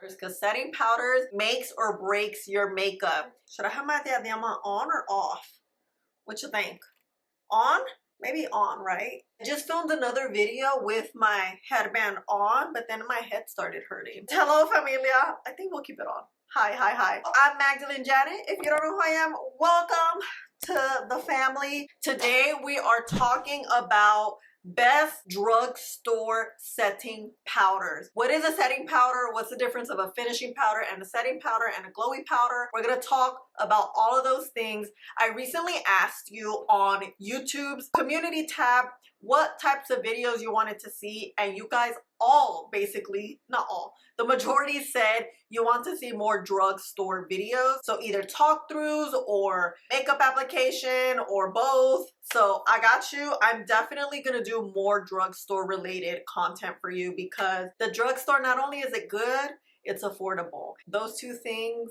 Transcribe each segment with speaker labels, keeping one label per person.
Speaker 1: because setting powders makes or breaks your makeup. Should I have my diadema on or off? What you think? On? Maybe on, right? I just filmed another video with my headband on, but then my head started hurting. Hello, Familia. I think we'll keep it on. Hi, hi, hi. I'm Magdalene Janet. If you don't know who I am, welcome to the family. Today we are talking about best drugstore setting powders. What is a setting powder? What's the difference of a finishing powder and a setting powder and a glowy powder? We're gonna talk about all of those things. I recently asked you on YouTube's community tab what types of videos you wanted to see, and you guys all, basically, not all, the majority said you want to see more drugstore videos. So either talk throughs or makeup application or both. So I got you. I'm definitely gonna do more drugstore related content for you because the drugstore, not only is it good, it's affordable. Those two things,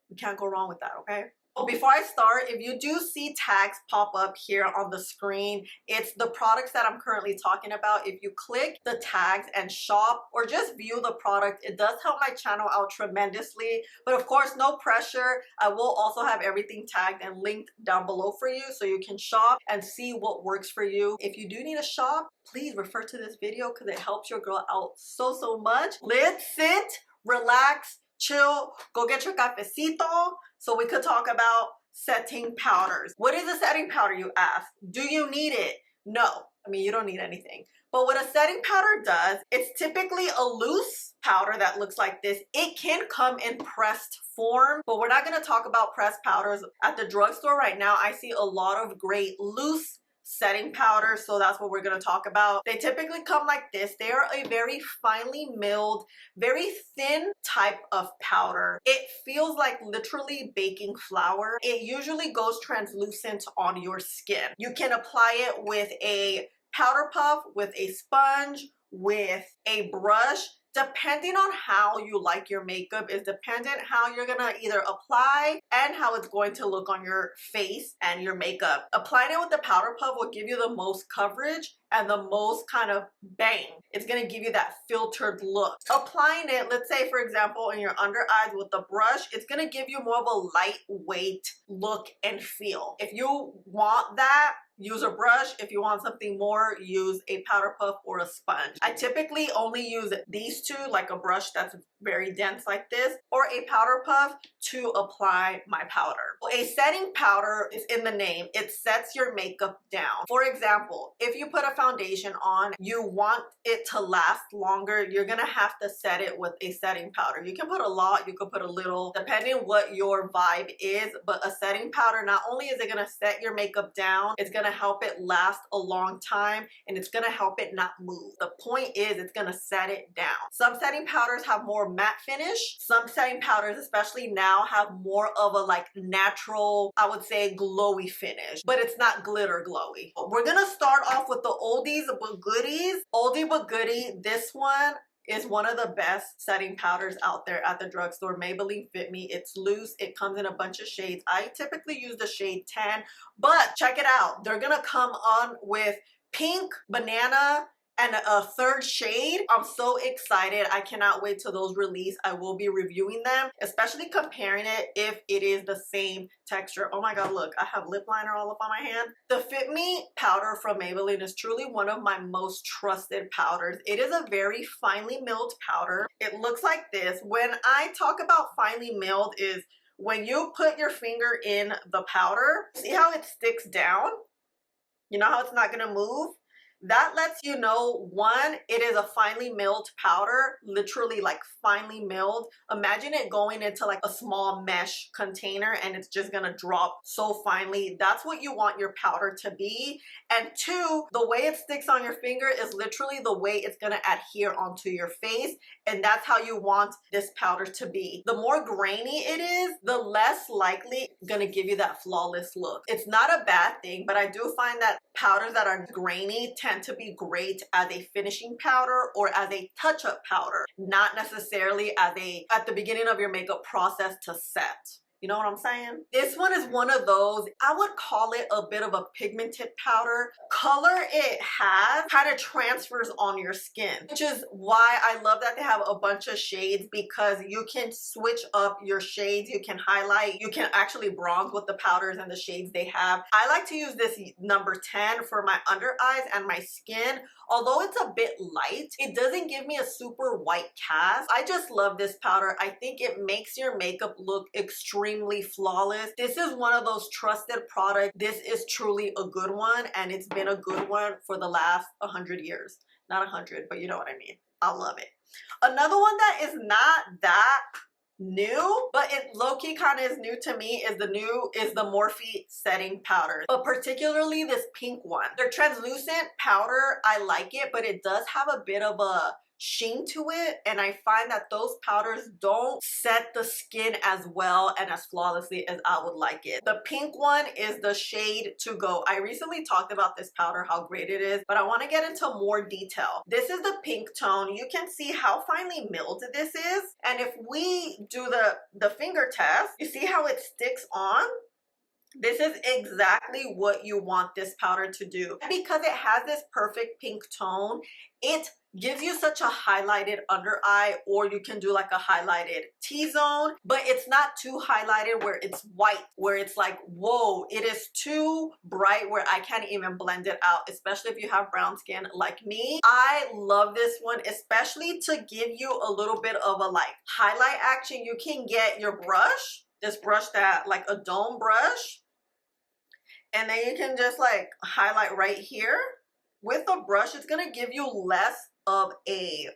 Speaker 1: you can't go wrong with that, okay? Well, before I start, if you do see tags pop up here on the screen, it's the products that I'm currently talking about. If you click the tags and shop or just view the product, it does help my channel out tremendously. But of course, no pressure. I will also have everything tagged and linked down below for you so you can shop and see what works for you. If you do need a shop, please refer to this video because it helps your girl out so much. Let's sit, relax, chill, go get your cafecito so we could talk about setting powders. What is a setting powder, you ask? Do you need it? No. I mean, you don't need anything. But what a setting powder does, it's typically a loose powder that looks like this. It can come in pressed form, but we're not going to talk about pressed powders. At the drugstore right now, I see a lot of great loose setting powders, so that's what we're going to talk about. They typically come like this. They are a very finely milled, very thin type of powder. It feels like literally baking flour. It usually goes translucent on your skin. You can apply it with a powder puff, with a sponge, with a brush. Depending on how you like your makeup is dependent how you're gonna either apply and how it's going to look on your face and your makeup. Applying it with the powder puff will give you the most coverage and the most kind of bang. It's gonna give you that filtered look. Applying it, let's say for example, in your under eyes with the brush, it's gonna give you more of a lightweight look and feel. If you want that, use a brush. If you want something more, use a powder puff or a sponge. I typically only use these two, like a brush that's very dense like this, or a powder puff to apply my powder. A setting powder is in the name. It sets your makeup down. For example, if you put a foundation on, you want it to last longer, you're gonna have to set it with a setting powder. You can put a lot, you can put a little, depending what your vibe is, but a setting powder, not only is it gonna set your makeup down, it's gonna help it last a long time, and it's gonna help it not move. The point is it's gonna set it down. Some setting powders have more matte finish. Some setting powders, especially now, have more of a like natural, I would say, glowy finish, but it's not glitter glowy. We're gonna start off with the oldies but goodies. Oldie but goodie, this one is one of the best setting powders out there at the drugstore. Maybelline Fit Me. It's loose. It comes in a bunch of shades. I typically use the shade 10, but check it out. They're gonna come on with pink, banana, and a third shade. I'm so excited. I cannot wait till those release. I will be reviewing them, especially comparing it if it is the same texture. Oh my god, look, I have lip liner all up on my hand. The Fit Me powder from Maybelline is truly one of my most trusted powders. It is a very finely milled powder. It looks like this. When I talk about finely milled is when you put your finger in the powder, see how it sticks down? You know how it's not gonna move? That lets you know, one, it is a finely milled powder, literally like finely milled. Imagine it going into like a small mesh container and it's just gonna drop so finely. That's what you want your powder to be. And two, the way it sticks on your finger is literally the way it's gonna adhere onto your face. And that's how you want this powder to be. The more grainy it is, the less likely it's gonna give you that flawless look. It's not a bad thing, but I do find that powders that are grainy tend to be great as a finishing powder or as a touch-up powder, not necessarily as at the beginning of your makeup process to set. You know what I'm saying? This one is one of those, I would call it a bit of a pigmented powder. Color it has kind of transfers on your skin, which is why I love that they have a bunch of shades, because you can switch up your shades. You can highlight, you can actually bronze with the powders and the shades they have. I like to use this number 10 for my under eyes and my skin. Although it's a bit light, it doesn't give me a super white cast. I just love this powder. I think it makes your makeup look extremely flawless. This is one of those trusted products. This is truly a good one, and it's been a good one for the last 100 years. Not 100, but you know what I mean. I love it. Another one that is not that new, but it low-key kind of is new to me, is the Morphe setting powder, but particularly this pink one. Their translucent powder, I like it, but it does have a bit of a sheen to it, and I find that those powders don't set the skin as well and as flawlessly as I would like it. The pink one is the shade To Go. I recently talked about this powder, how great it is, but I want to get into more detail. This is the pink tone. You can see how finely milled this is, and if we do the finger test, you see how it sticks on? This is exactly what you want this powder to do. And because it has this perfect pink tone, it gives you such a highlighted under eye, or you can do like a highlighted T-zone, but it's not too highlighted where it's white, where it's like, whoa, it is too bright where I can't even blend it out, especially if you have brown skin like me. I love this one, especially to give you a little bit of a like highlight action. You can get your brush, this brush that like a dome brush, and then you can just like highlight right here. With the brush, it's gonna give you less of a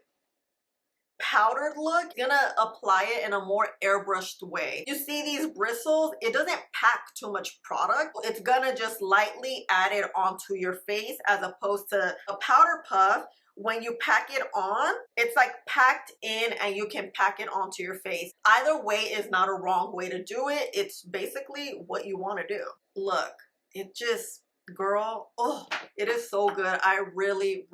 Speaker 1: powdered look. It's gonna apply it in a more airbrushed way. You see these bristles? It doesn't pack too much product. It's gonna just lightly add it onto your face, as opposed to a powder puff. When you pack it on, it's like packed in and you can pack it onto your face. Either way is not a wrong way to do it. It's basically what you want to do. Look, it just, girl, oh, it is so good. I really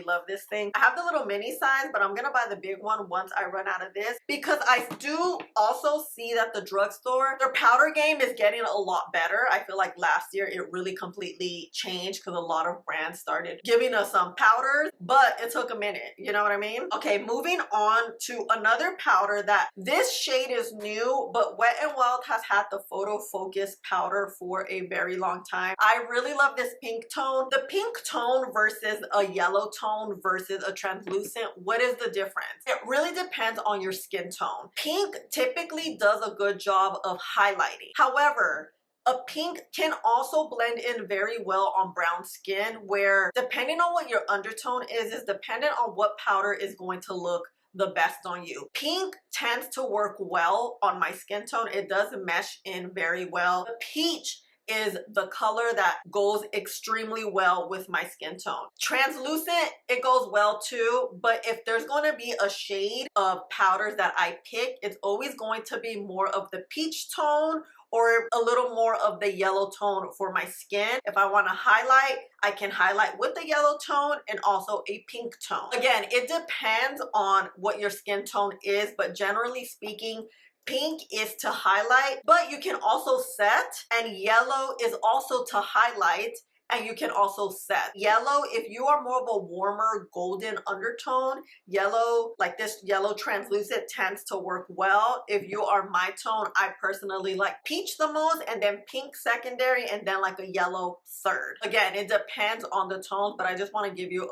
Speaker 1: love this thing. I have the little mini size, but I'm gonna buy the big one once I run out of this, because I do also see that the drugstore, their powder game is getting a lot better. I feel like last year it really completely changed because a lot of brands started giving us some powders, but it took a minute, you know what I mean? Okay, moving on to another powder that this shade is new, but Wet n Wild has had the photo focus powder for a very long time. I really love this pink tone. The pink tone versus a yellow tone versus a translucent, what is the difference? It really depends on your skin tone. Pink typically does a good job of highlighting. However, a pink can also blend in very well on brown skin, where depending on what your undertone is dependent on what powder is going to look the best on you. Pink tends to work well on my skin tone. It does mesh in very well. The peach is the color that goes extremely well with my skin tone. Translucent, it goes well too, but if there's going to be a shade of powders that I pick, it's always going to be more of the peach tone or a little more of the yellow tone for my skin. If I want to highlight, I can highlight with the yellow tone and also a pink tone. Again, it depends on what your skin tone is, but generally speaking, pink is to highlight, but you can also set, and yellow is also to highlight, and you can also set. Yellow, if you are more of a warmer golden undertone, yellow, like this yellow translucent, tends to work well. If you are my tone, I personally like peach the most, and then pink secondary, and then like a yellow third. Again, it depends on the tone, but I just want to give you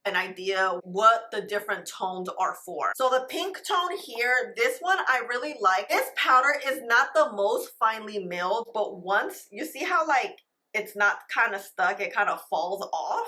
Speaker 1: an idea what the different tones are for. So the pink tone here, this one I really like. This powder is not the most finely milled, but once you see how like it's not kind of stuck, it kind of falls off.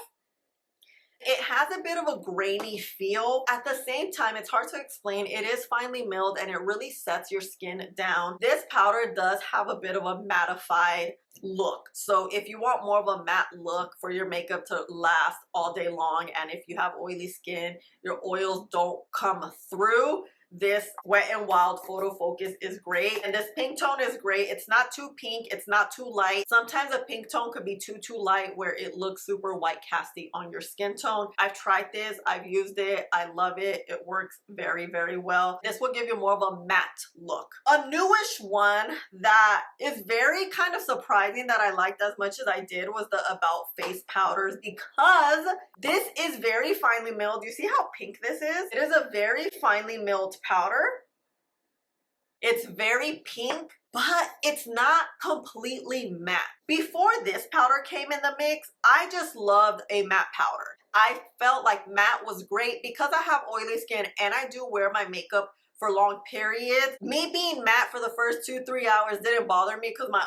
Speaker 1: It has a bit of a grainy feel. At the same time, it's hard to explain. It is finely milled and it really sets your skin down. This powder does have a bit of a mattified look. So if you want more of a matte look for your makeup to last all day long, and if you have oily skin, your oils don't come through, this Wet n Wild Photo Focus is great. And this pink tone is great. It's not too pink, it's not too light. Sometimes a pink tone could be too light where it looks super white casty on your skin tone. I've tried this, I've used it, I love it. It works very well. This will give you more of a matte look. A newish one that is very kind of surprising that I liked as much as I did was the About Face powders, because this is very finely milled. You see how pink this is? It is a very finely milled powder. It's very pink, but it's not completely matte. Before this powder came in the mix, I just loved a matte powder. I felt like matte was great because I have oily skin and I do wear my makeup for long periods. Me being matte for the first 2-3 hours didn't bother me because my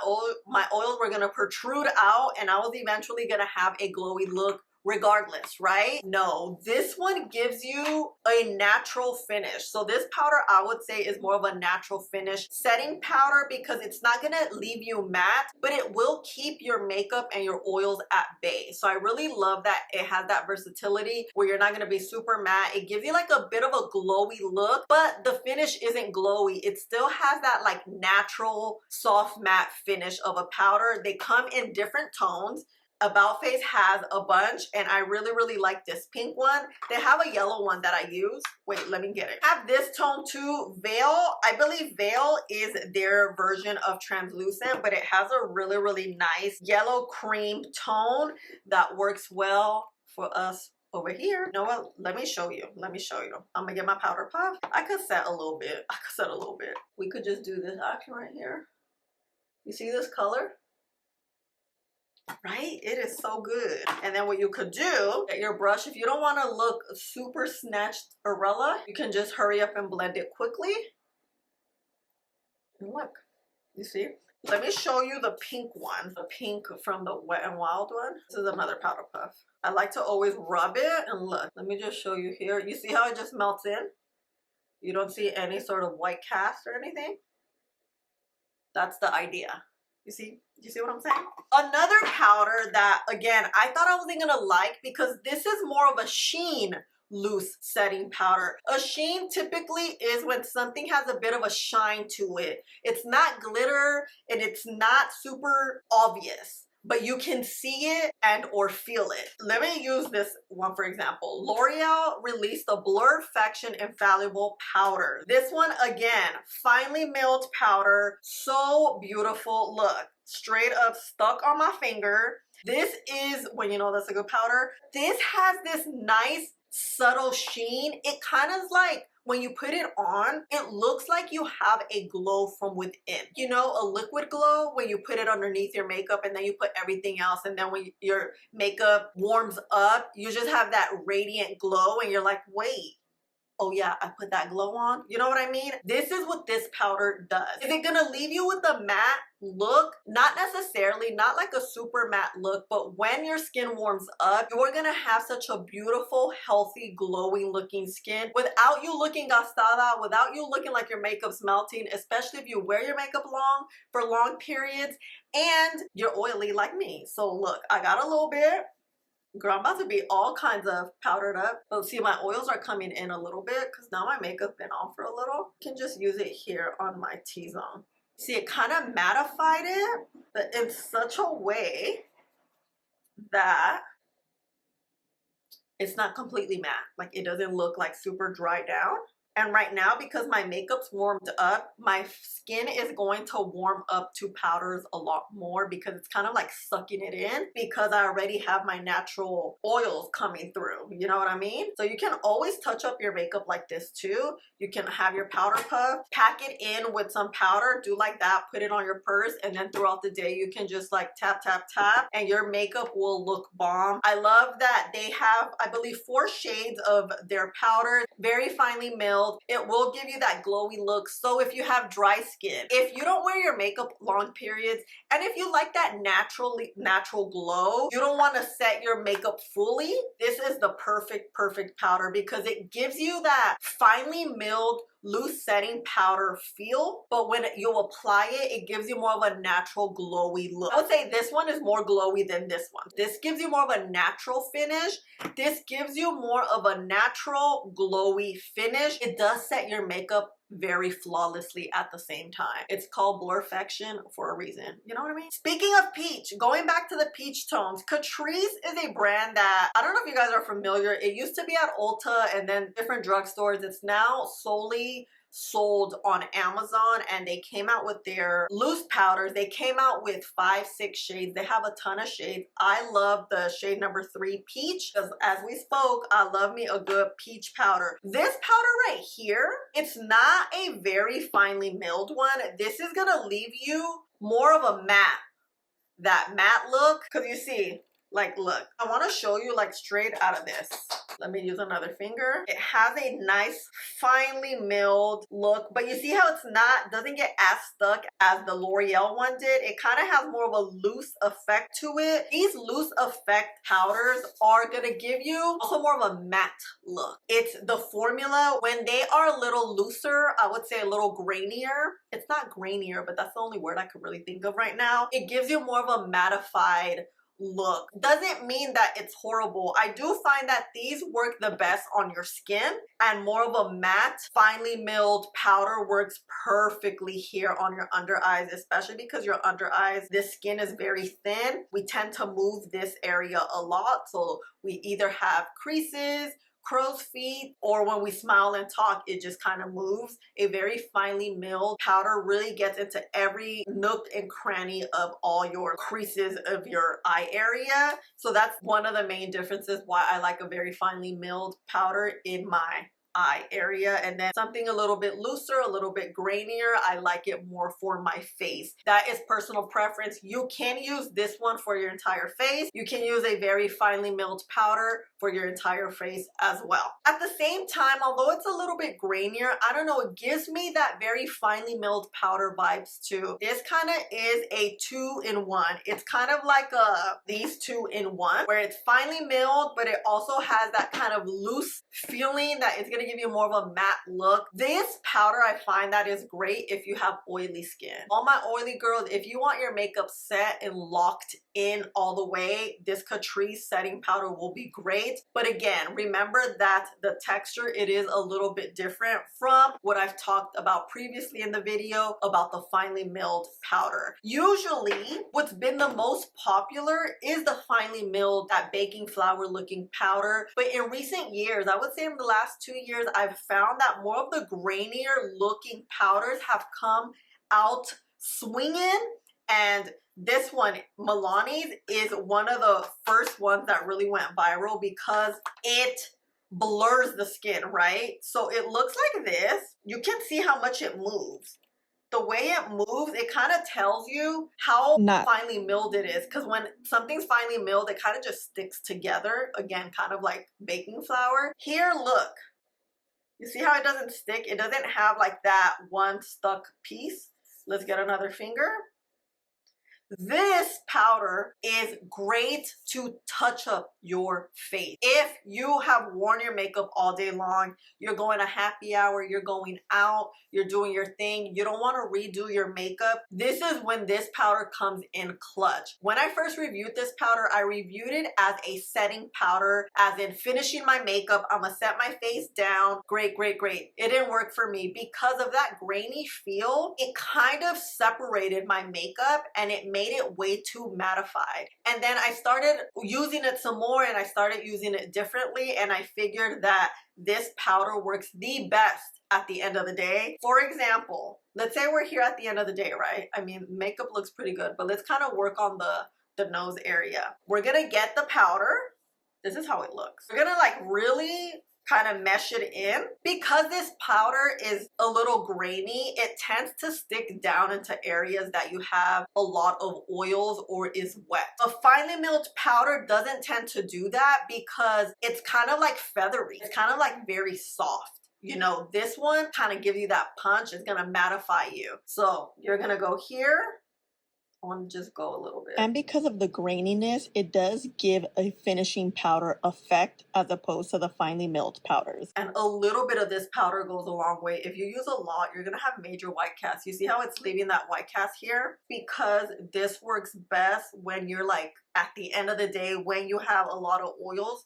Speaker 1: oils were gonna protrude out and I was eventually gonna have a glowy look regardless, right? No, this one gives you a natural finish. So this powder, I would say, is more of a natural finish setting powder because it's not gonna leave you matte, but it will keep your makeup and your oils at bay. So I really love that it has that versatility where you're not gonna be super matte. It gives you like a bit of a glowy look, but the finish isn't glowy. It still has that like natural soft matte finish of a powder. They come in different tones. About Face has a bunch and I really like this pink one. They have a yellow one that I use. Wait, let me get it. I have this tone too, Veil. I believe Veil is their version of translucent, but it has a really nice yellow cream tone that works well for us over here. You know what? Let me show you. Let me show you. I'm gonna get my powder puff. I could set a little bit. We could just do this action right here. You see this color? Right? It is so good. And then what you could do, get your brush, if you don't want to look super snatched Arella, you can just hurry up and blend it quickly. And look, you see? Let me show you the pink one, the pink from the Wet n Wild one. This is another powder puff. I like to always rub it and look. Let me just show you here. You see how it just melts in? You don't see any sort of white cast or anything? That's the idea. You see what I'm saying? Another powder that, again, I thought I wasn't gonna like because this is more of a sheen loose setting powder. A sheen typically is when something has a bit of a shine to it. It's not glitter and it's not super obvious, but you can see it and or feel it. Let me use this one for example. L'Oreal released the Blurfaction Infallible powder. This one, again, finely milled powder, so beautiful. Look, straight up stuck on my finger. This is when you know that's a good powder. This has this nice subtle sheen. It kind of like when you put it on, it looks like you have a glow from within. You know, a liquid glow when you put it underneath your makeup and then you put everything else, and then when your makeup warms up, you just have that radiant glow and you're like, wait, oh yeah, I put that glow on. You know what I mean? This is what this powder does. Is it gonna leave you with a matte look? Not necessarily, not like a super matte look, but when your skin warms up, you're gonna have such a beautiful, healthy, glowing looking skin without you looking gastada, without you looking like your makeup's melting, especially if you wear your makeup long for long periods and you're oily like me. So look, I got a little bit. Girl, I'm about to be all kinds of powdered up. But see, my oils are coming in a little bit because now my makeup been on for a little. I can just use it here on my T-zone. See, it kind of mattified it, but in such a way that it's not completely matte. Like it doesn't look like super dry down. And right now, because my makeup's warmed up, my skin is going to warm up to powders a lot more because it's kind of like sucking it in because I already have my natural oils coming through. You know what I mean? So you can always touch up your makeup like this too. You can have your powder puff, pack it in with some powder, do like that, put it on your purse, and then throughout the day, you can just like tap, tap, tap, and your makeup will look bomb. I love that they have, I believe, 4 shades of their powder, very finely milled. It will give you that glowy look. So if you have dry skin, if you don't wear your makeup long periods, and if you like that natural glow, you don't want to set your makeup fully, this is the perfect powder because it gives you that finely milled loose setting powder feel, but when you apply it, it gives you more of a natural glowy look. I would say this one is more glowy than this one. This gives you more of a natural finish. This gives you more of a natural glowy finish. It does set your makeup very flawlessly at the same time. It's called Blurfection for a reason. You know what I mean? Speaking of peach, going back to the peach tones, Catrice is a brand that, I don't know if you guys are familiar. It used to be at Ulta and then different drugstores. It's now solely sold on Amazon, and they came out with their loose powders. They came out with 5, 6 shades. They have a ton of shades. I love the shade number 3 peach, because as we spoke, I love me a good peach powder. This powder right here, it's not a very finely milled one. This is gonna leave you more of a matte, that matte look, because you see, like, look, I want to show you like straight out of this. Let me use another finger. It has a nice finely milled look, but you see how it's not, doesn't get as stuck as the L'Oreal one did. It kind of has more of a loose effect to it. These loose effect powders are gonna give you also more of a matte look. It's the formula. When they are a little looser, I would say a little grainier. It's not grainier, but that's the only word I could really think of right now. It gives you more of a mattified look. Doesn't mean that it's horrible. I do find that these work the best on your skin, and more of a matte, finely milled powder works perfectly here on your under eyes, especially because your under eyes, this skin is very thin. We tend to move this area a lot, so we either have creases, crow's feet, or when we smile and talk, it just kind of moves. A very finely milled powder really gets into every nook and cranny of all your creases of your eye area. So that's one of the main differences why I like a very finely milled powder in my eye area. And then something a little bit looser, a little bit grainier, I like it more for my face. That is personal preference. You can use this one for your entire face. You can use a very finely milled powder for your entire face as well. At the same time, although it's a little bit grainier, I don't know, it gives me that very finely milled powder vibes too. This kind of is a 2-in-1. It's kind of like these 2-in-1, where it's finely milled, but it also has that kind of loose feeling that it's gonna give you more of a matte look. This powder, I find that is great if you have oily skin. All my oily girls, if you want your makeup set and locked in all the way, this Catrice setting powder will be great. But again, remember that the texture, it is a little bit different from what I've talked about previously in the video about the finely milled powder. Usually, what's been the most popular is the finely milled, that baking flour looking powder. But in recent years, I would say in the last 2 years, I've found that more of the grainier looking powders have come out swinging, and this one, Milani's, is one of the first ones that really went viral because it blurs the skin, right? So it looks like this. You can see how much it moves. The way it moves, it kind of tells you how finely milled it is, because when something's finely milled, it kind of just sticks together. Again, kind of like baking flour. Here, look. You see how it doesn't stick? It doesn't have like that one stuck piece. Let's get another finger. This powder is great to touch up your face. If you have worn your makeup all day long, you're going to happy hour, you're going out, you're doing your thing, you don't want to redo your makeup, this is when this powder comes in clutch. When I first reviewed this powder, I reviewed it as a setting powder, as in finishing my makeup, I'm gonna set my face down, great, great, great. It didn't work for me because of that grainy feel. It kind of separated my makeup and it made it way too mattified. And then I started using it some more, and I started using it differently, and I figured that this powder works the best at the end of the day. For example, let's say we're here at the end of the day, right? I mean, makeup looks pretty good, but let's kind of work on the nose area. We're gonna get the powder. This is how it looks. We're gonna like really kind of mesh it in. Because this powder is a little grainy, it tends to stick down into areas that you have a lot of oils or is wet. A finely milled powder doesn't tend to do that because it's kind of like feathery. It's kind of like very soft. You know, this one kind of gives you that punch. It's gonna mattify you. So you're gonna go here I want to just go a little bit.
Speaker 2: And because of the graininess, it does give a finishing powder effect as opposed to the finely milled powders.
Speaker 1: And a little bit of this powder goes a long way. If you use a lot, you're gonna have major white cast. You see how it's leaving that white cast here? Because this works best when you're like at the end of the day, when you have a lot of oils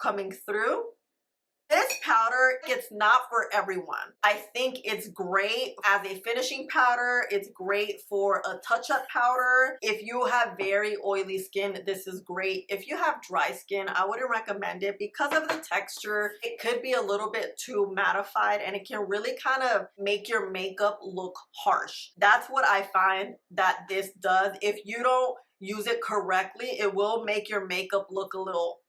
Speaker 1: coming through. This powder, it's not for everyone. I think it's great as a finishing powder. It's great for a touch-up powder. If you have very oily skin, this is great. If you have dry skin, I wouldn't recommend it because of the texture. It could be a little bit too mattified and it can really kind of make your makeup look harsh. That's what I find that this does. If you don't use it correctly, it will make your makeup look a little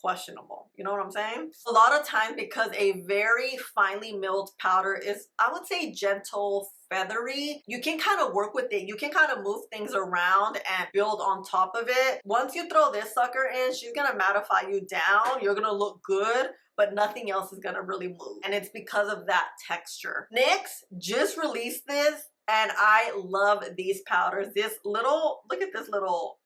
Speaker 1: questionable. You know what I'm saying? A lot of times, because a very finely milled powder is, I would say, gentle, feathery, you can kind of work with it. You can kind of move things around and build on top of it. Once you throw this sucker in, she's gonna mattify you down. You're gonna look good, but nothing else is gonna really move. And it's because of that texture. NYX just released this and I love these powders. This little, look at this little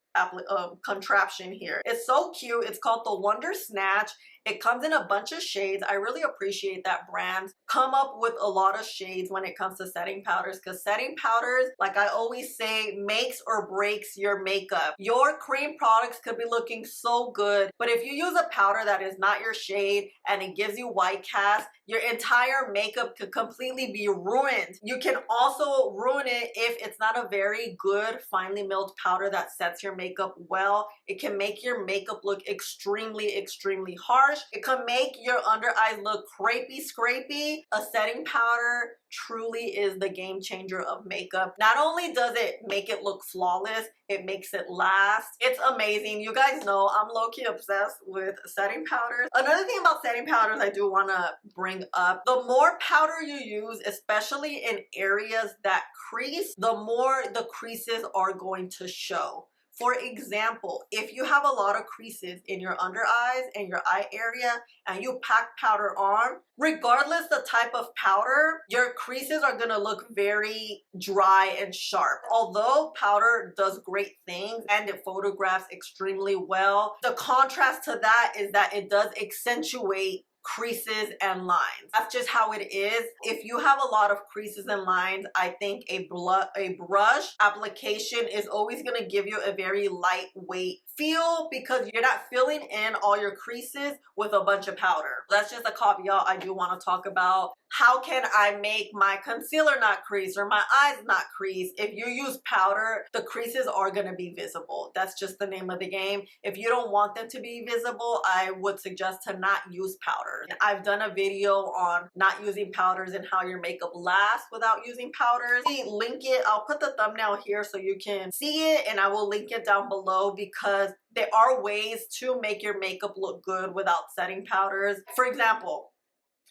Speaker 1: contraption here. It's so cute. It's called the Wonder Snatch. It comes in a bunch of shades. I really appreciate that brands come up with a lot of shades when it comes to setting powders, because setting powders, like I always say, makes or breaks your makeup. Your cream products could be looking so good, but if you use a powder that is not your shade and it gives you white cast, your entire makeup could completely be ruined. You can also ruin it if it's not a very good finely milled powder that sets your makeup well. It can make your makeup look extremely, extremely harsh. It can make your under eyes look crepey, scrapey. A setting powder truly is the game changer of makeup. Not only does it make it look flawless, it makes it last. It's amazing. You guys know I'm low-key obsessed with setting powders. Another thing about setting powders I do want to bring up, the more powder you use, especially in areas that crease, the more the creases are going to show. For example, if you have a lot of creases in your under eyes and your eye area and you pack powder on, regardless the type of powder, your creases are gonna look very dry and sharp. Although powder does great things and it photographs extremely well, the contrast to that is that it does accentuate creases and lines. That's just how it is. If you have a lot of creases and lines, I think a brush application is always going to give you a very lightweight feel because you're not filling in all your creases with a bunch of powder. That's just a caveat I do want to talk about. How can I make my concealer not crease or my eyes not crease? If you use powder, the creases are going to be visible. That's just the name of the game. If you don't want them to be visible, I would suggest to not use powder. I've done a video on not using powders and how your makeup lasts without using powders. Link it. I'll put the thumbnail here so you can see it, and I will link it down below because there are ways to make your makeup look good without setting powders. For example,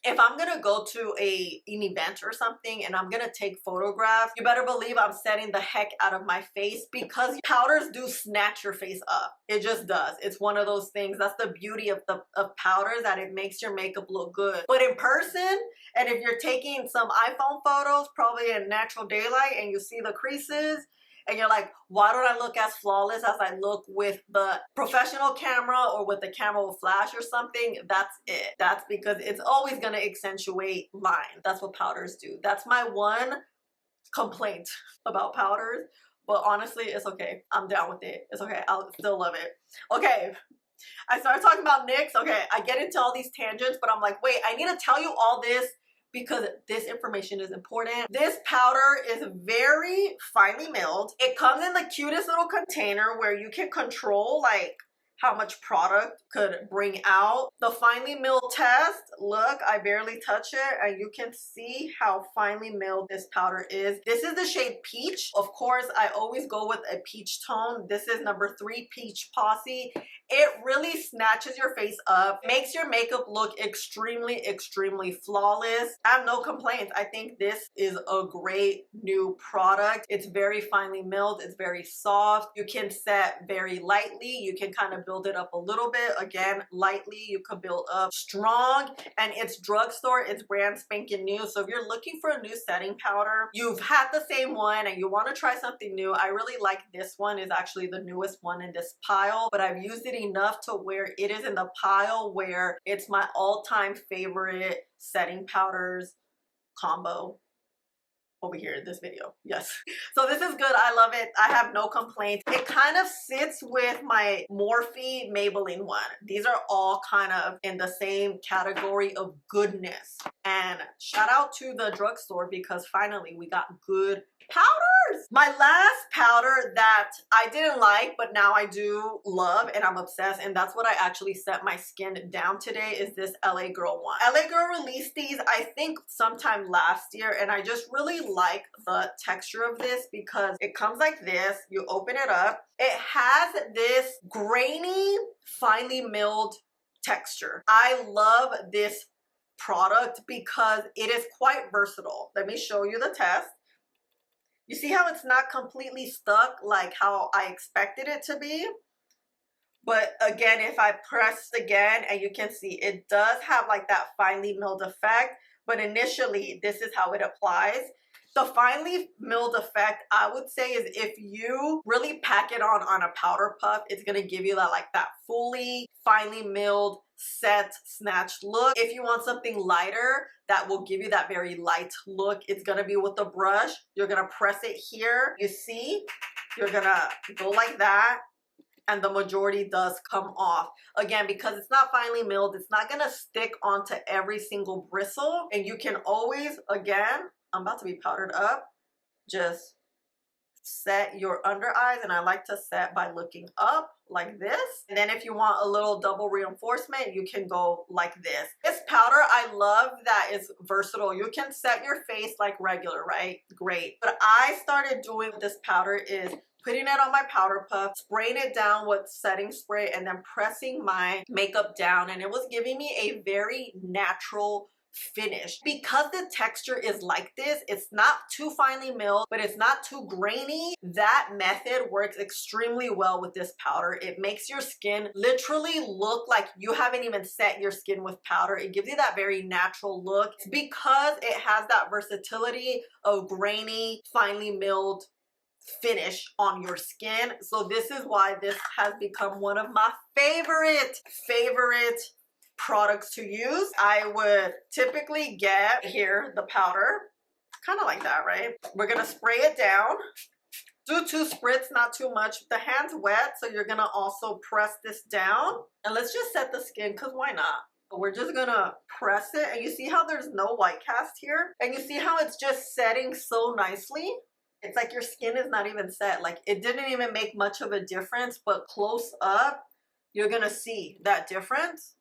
Speaker 1: if I'm gonna go to an event or something and I'm gonna take photographs, you better believe I'm setting the heck out of my face because powders do snatch your face up. It just does. It's one of those things. That's the beauty of powders, that it makes your makeup look good. But in person, and if you're taking some iPhone photos, probably in natural daylight, and you see the creases, and you're like, why don't I look as flawless as I look with the professional camera or with the camera with flash or something? That's it. That's because it's always gonna accentuate lines. That's what powders do. That's my one complaint about powders. But honestly, it's okay. I'm down with it. It's okay. I'll still love it. Okay. I started talking about NYX. Okay, I get into all these tangents, but I'm like, wait, I need to tell you all this because this information is important. This powder is very finely milled. It comes in the cutest little container where you can control like how much product could bring out. The finely milled test, look, I barely touch it and you can see how finely milled this powder is. This is the shade Peach. Of course, I always go with a peach tone. This is number 3 Peach Posse. It really snatches your face up, makes your makeup look extremely, extremely flawless. I have no complaints. I think this is a great new product. It's very finely milled. It's very soft. You can set very lightly. You can kind of build it up a little bit. Again, lightly. You can build up strong. And it's drugstore. It's brand spanking new. So if you're looking for a new setting powder, you've had the same one and you want to try something new, I really like this one. Is actually the newest one in this pile, but I've used it enough to where it is in the pile where it's my all-time favorite setting powders combo over here in this video. Yes. So this is good. I love it. I have no complaints. It kind of sits with my Morphe Maybelline one. These are all kind of in the same category of goodness. And shout out to the drugstore because finally we got good powders. My last powder that I didn't like, but now I do love and I'm obsessed, and that's what I actually set my skin down today, is this LA Girl one. LA Girl released these, I think, sometime last year, and I just really like the texture of this because it comes like this. You open it up. It has this grainy, finely milled texture. I love this product because it is quite versatile. Let me show you the test. You see how it's not completely stuck like how I expected it to be? But again, if I press again, and you can see it does have like that finely milled effect, but initially this is how it applies. The finely milled effect, I would say, is if you really pack it on a powder puff, it's gonna give you that like that fully finely milled set snatched look. If you want something lighter that will give you that very light look, it's gonna be with the brush. You're gonna press it here. You see, you're gonna go like that, and the majority does come off. Again, because it's not finely milled, it's not gonna stick onto every single bristle, and you can always, again, I'm about to be powdered up, just set your under eyes, and I like to set by looking up like this. And then if you want a little double reinforcement, you can go like this. This powder, I love that it's versatile. You can set your face like regular, right? Great. What I started doing with this powder is putting it on my powder puff, spraying it down with setting spray, and then pressing my makeup down, and it was giving me a very natural finish. Because the texture is like this, it's not too finely milled, but it's not too grainy. That method works extremely well with this powder. It makes your skin literally look like you haven't even set your skin with powder. It gives you that very natural look. It's because it has that versatility of grainy, finely milled finish on your skin. So this is why this has become one of my favorite products to use. I would typically get here the powder, kind of like that, right? We're gonna spray it down. Do 2 spritz, not too much. The hand's wet, so you're gonna also press this down. And let's just set the skin, because why not? We're just gonna press it, and you see how there's no white cast here? And you see how it's just setting so nicely? It's like your skin is not even set. Like, it didn't even make much of a difference, but close up, you're gonna see that difference.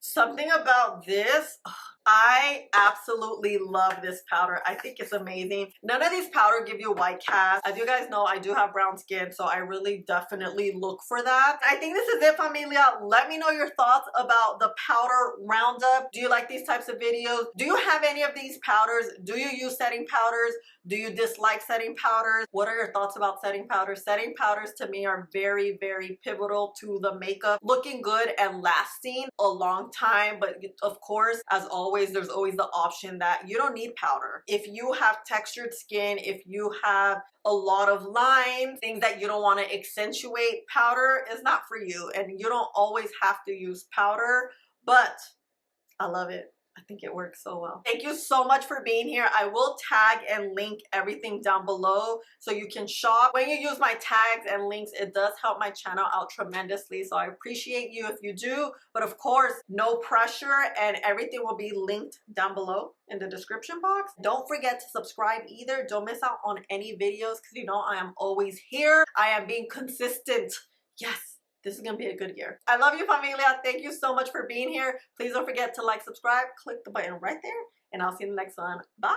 Speaker 1: Something about this, I absolutely love this powder. I think it's amazing. None of these powder give you white cast. As you guys know, I do have brown skin, so I really definitely look for that. I think this is it, Familia. Let me know your thoughts about the powder roundup. Do you like these types of videos? Do you have any of these powders? Do you use setting powders? Do you dislike setting powders? What are your thoughts about setting powders? Setting powders to me are very, very pivotal to the makeup looking good and lasting a long time. But of course, as always, there's always the option that you don't need powder. If you have textured skin, if you have a lot of lines, things that you don't want to accentuate, powder is not for you. And you don't always have to use powder, but I love it. I think it works so well. Thank you so much for being here. I will tag and link everything down below so you can shop. When you use my tags and links, it does help my channel out tremendously. So I appreciate you if you do. But of course, no pressure, and everything will be linked down below in the description box. Don't forget to subscribe either. Don't miss out on any videos because you know I am always here. I am being consistent. Yes. This is going to be a good year. I love you, Familia. Thank you so much for being here. Please don't forget to like, subscribe, click the button right there, and I'll see you in the next one. Bye.